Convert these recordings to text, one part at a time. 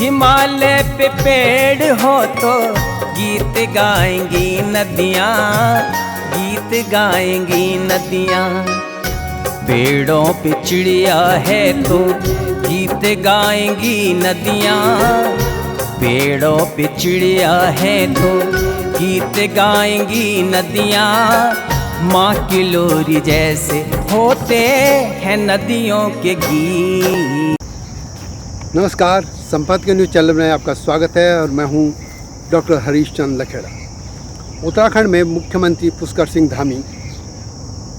हिमालय पे पेड़ हो तो गीत गाएंगी नदियाँ, गीत गाएंगी नदियाँ। पेड़ों पे चिड़िया है तो गीत गाएंगी नदियाँ, पेड़ों पे चिड़िया है तो गीत गाएंगी नदियाँ। माँ की लोरी जैसे होते हैं नदियों के गीत। नमस्कार, संपत के न्यूज़ चैनल में आपका स्वागत है और मैं हूं डॉक्टर हरीश चंद लखेड़ा। उत्तराखंड में मुख्यमंत्री पुष्कर सिंह धामी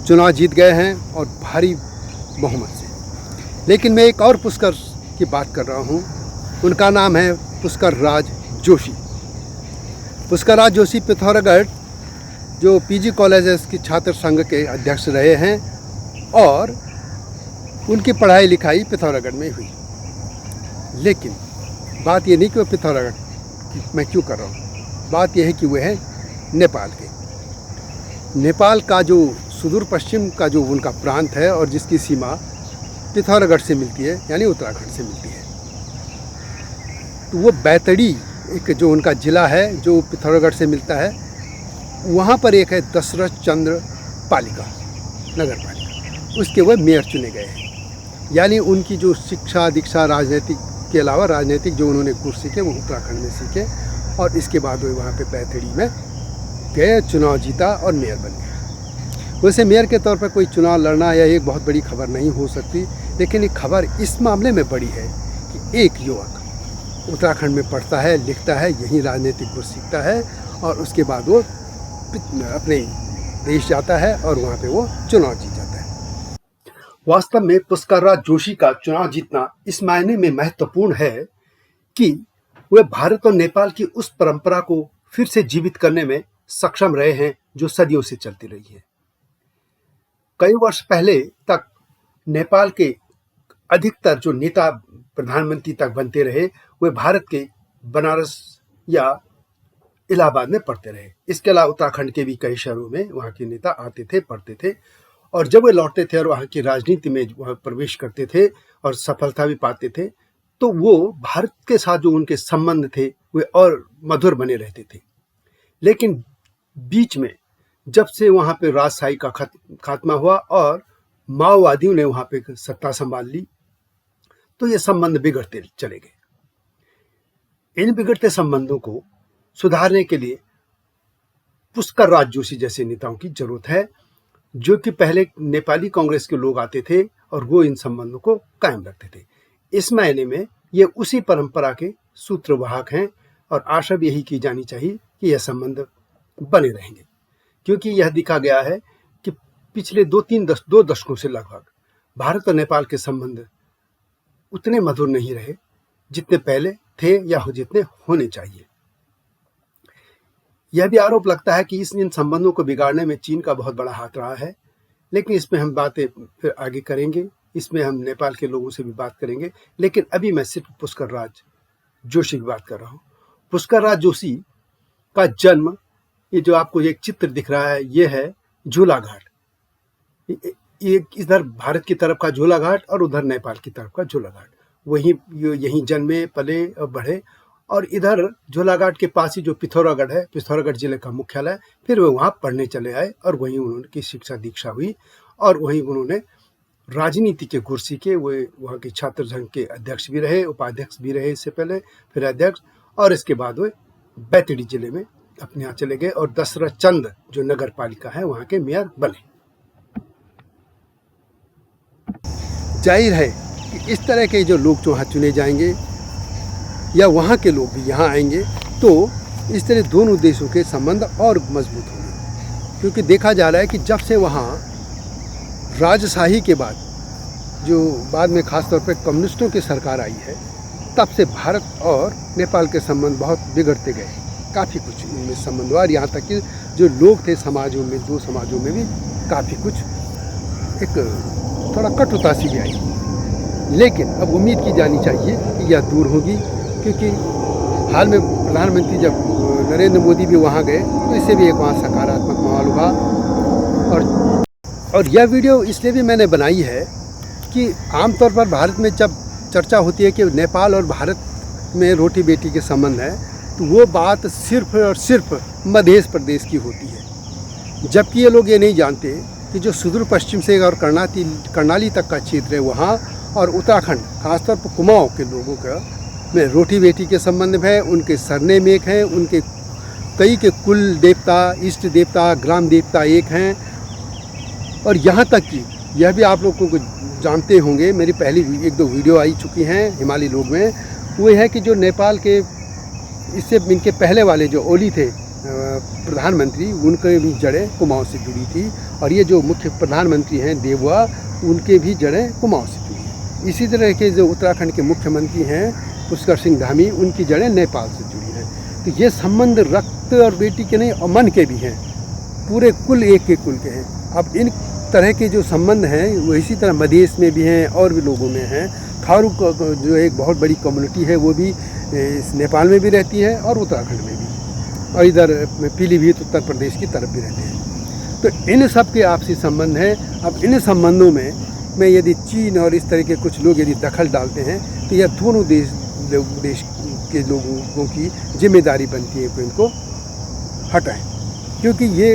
चुनाव जीत गए हैं और भारी बहुमत से। लेकिन मैं एक और पुष्कर की बात कर रहा हूं, उनका नाम है पुष्कर राज जोशी। पुष्कर राज जोशी पिथौरागढ़ जो पीजी कॉलेजेस की छात्र संघ के अध्यक्ष रहे हैं और उनकी पढ़ाई लिखाई पिथौरागढ़ में हुई। लेकिन बात ये नहीं कि वो पिथौरागढ़ मैं क्यों कर रहा हूँ, बात यह है कि वे हैं नेपाल के। नेपाल का जो सुदूर पश्चिम का जो उनका प्रांत है और जिसकी सीमा पिथौरागढ़ से मिलती है यानी उत्तराखंड से मिलती है, तो वो बैतडी एक जो उनका ज़िला है जो पिथौरागढ़ से मिलता है, वहाँ पर एक है दशरथ चंद्र पालिका नगर पालिका, उसके वो मेयर चुने गए हैं। यानी उनकी जो शिक्षा दीक्षा राजनीतिक के अलावा राजनीतिक जो उन्होंने गुर सीखे वो उत्तराखंड में सीखे और इसके बाद वो वहाँ पे बैतडी में गए, चुनाव जीता और मेयर बन गए। वैसे मेयर के तौर पर कोई चुनाव लड़ना या एक बहुत बड़ी खबर नहीं हो सकती, लेकिन एक खबर इस मामले में बड़ी है कि एक युवक उत्तराखंड में पढ़ता है, लिखता है, यहीं राजनीतिक गुर सीखता है और उसके बाद वो अपने देश जाता है और वहाँ पे वो चुनाव जीत जाता है। वास्तव में पुष्कर राज जोशी का चुनाव जीतना इस मायने में महत्वपूर्ण है कि वे भारत और नेपाल की उस परंपरा को फिर से जीवित करने में सक्षम रहे हैं जो सदियों से चलती रही है। कई वर्ष पहले तक नेपाल के अधिकतर जो नेता प्रधानमंत्री तक बनते रहे वे भारत के बनारस या इलाहाबाद में पढ़ते रहे। इसके अलावा उत्तराखंड के भी कई शहरों में वहाँ के नेता आते थे, पढ़ते थे और जब वे लौटते थे और वहाँ की राजनीति में वहाँ प्रवेश करते थे और सफलता भी पाते थे, तो वो भारत के साथ जो उनके संबंध थे वे और मधुर बने रहते थे। लेकिन बीच में जब से वहाँ पे राजशाही का खात्मा हुआ और माओवादियों ने वहाँ पे सत्ता संभाल ली, तो ये संबंध बिगड़ते चले गए। इन बिगड़ते संबंधों को सुधारने के लिए पुष्कर राज जोशी जैसे नेताओं की जरूरत है, जो कि पहले नेपाली कांग्रेस के लोग आते थे और वो इन संबंधों को कायम रखते थे। इस मायने में ये उसी परंपरा के सूत्रवाहक हैं और आशा भी यही की जानी चाहिए कि यह संबंध बने रहेंगे, क्योंकि यह देखा गया है कि पिछले दो दशकों से लगभग भारत और नेपाल के संबंध उतने मधुर नहीं रहे जितने पहले थे या जितने होने चाहिए। यह भी आरोप लगता है कि इन संबंधों को बिगाड़ने में चीन का बहुत बड़ा हाथ रहा है, लेकिन इसमें हम बातें फिर आगे करेंगे, इसमें हम नेपाल के लोगों से भी बात करेंगे। लेकिन अभी मैं सिर्फ पुष्कर राज जोशी की बात कर रहा हूँ। पुष्कर राज जोशी का जन्म, ये जो आपको एक चित्र दिख रहा है, ये है झूला घाट। ये इधर भारत की तरफ का झूला घाट और उधर नेपाल की तरफ का झूला घाट। यहीं जन्मे पले और बढ़े और इधर झूलाघाट के पास ही जो पिथौरागढ़ है, पिथौरागढ़ जिले का मुख्यालय, फिर वे वहाँ पढ़ने चले आए और वहीं उन्होंने शिक्षा दीक्षा हुई और वहीं उन्होंने राजनीति के गुर सीखे। वे वहाँ के छात्र संघ के अध्यक्ष भी रहे, उपाध्यक्ष भी रहे इससे पहले, फिर अध्यक्ष, और इसके बाद वे बैतडी जिले में अपने यहाँ चले गए और दशरथ चंद्र जो नगर पालिका है वहाँ के मेयर बने। जाहिर है कि इस तरह के जो लोग जो वहाँ चुने जाएंगे या वहाँ के लोग भी यहाँ आएंगे तो इस तरह दोनों देशों के संबंध और मजबूत होंगे, क्योंकि देखा जा रहा है कि जब से वहाँ राजशाही के बाद जो बाद में खासतौर पर कम्युनिस्टों की सरकार आई है, तब से भारत और नेपाल के संबंध बहुत बिगड़ते गए। काफ़ी कुछ इनमें संबंध हुआ और यहाँ तक कि जो लोग थे समाजों में, दो समाजों में भी काफ़ी कुछ एक थोड़ा कटुता सी भी आई। लेकिन अब उम्मीद की जानी चाहिए कि यह दूर होगी, क्योंकि हाल में प्रधानमंत्री जब नरेंद्र मोदी भी वहाँ गए तो इससे भी एक वहाँ सकारात्मक माहौल हुआ। और यह वीडियो इसलिए भी मैंने बनाई है कि आमतौर पर भारत में जब चर्चा होती है कि नेपाल और भारत में रोटी बेटी के संबंध है तो वो बात सिर्फ और सिर्फ मध्य प्रदेश की होती है, जबकि ये लोग ये नहीं जानते कि जो सुदूर पश्चिम से और कर्नाली तक का क्षेत्र है वहाँ और उत्तराखंड खासतौर पर कुमाऊँ के लोगों का में रोटी बेटी के संबंध है, उनके सरनेम एक हैं, उनके कई के कुल देवता, इष्ट देवता, ग्राम देवता एक हैं। और यहाँ तक कि यह भी आप लोगों को जानते होंगे, मेरी पहली 1-2 वीडियो आई चुकी हैं हिमालय लोग में, वो है कि जो नेपाल के इससे इनके पहले वाले जो ओली थे प्रधानमंत्री, उनके भी जड़ें कुमाऊँ से जुड़ी थी, और ये जो मुख्य प्रधानमंत्री हैं देववा, उनके भी जड़ें कुमाऊँ से जुड़ी हैं। इसी तरह के जो उत्तराखंड के मुख्यमंत्री हैं पुष्कर सिंह धामी, उनकी जड़ें नेपाल से जुड़ी हैं। तो ये संबंध रक्त और बेटी के नहीं और मन के भी हैं, पूरे कुल एक के कुल के हैं। अब इन तरह के जो संबंध हैं वो इसी तरह मधेश में भी हैं और भी लोगों में हैं। थारू जो एक बहुत बड़ी कम्युनिटी है वो भी इस नेपाल में भी रहती है और उत्तराखंड में भी, और इधर पीलीभीत उत्तर प्रदेश की तरफ भी रहते हैं। तो इन सब के आपसी संबंध हैं। अब इन संबंधों में यदि चीन और इस तरह के कुछ लोग यदि दखल डालते हैं तो यह दोनों देश के लोगों की जिम्मेदारी बनती है कि इनको हटाएं, क्योंकि ये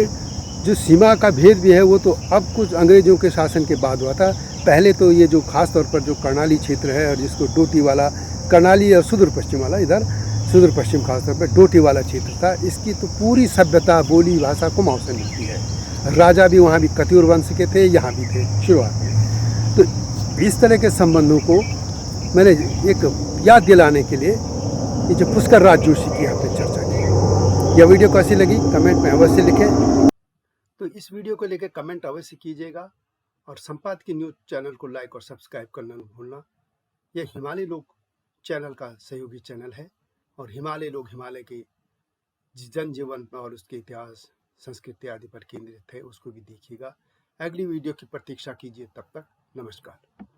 जो सीमा का भेद भी है वो तो अब कुछ अंग्रेज़ों के शासन के बाद हुआ था। पहले तो ये जो खास तौर पर जो कर्नाली क्षेत्र है और जिसको डोटी वाला कर्नाली और सुदूर पश्चिम वाला, इधर सुदूर पश्चिम खास तौर पर डोटी वाला क्षेत्र था, इसकी तो पूरी सभ्यता, बोली, भाषा कुमाऊँ से मिलती है। राजा भी वहाँ भी कतियूर वंश के थे, यहाँ भी थे शुरुआत में। तो इस तरह के संबंधों को मैंने एक याद दिलाने के लिए ये जो पुष्कर राज जोशी की आपने चर्चा की। यह वीडियो कैसी लगी कमेंट में अवश्य लिखें। तो इस वीडियो को लेकर कमेंट अवश्य कीजिएगा, और संपादकीय न्यूज़ चैनल को लाइक और सब्सक्राइब करना न भूलना। यह हिमालय लोग चैनल का सहयोगी चैनल है, और हिमालय लोग हिमालय के जनजीवन और उसके इतिहास, संस्कृति आदि पर केंद्रित है, उसको भी देखिएगा। अगली वीडियो की प्रतीक्षा कीजिए, तब तक नमस्कार।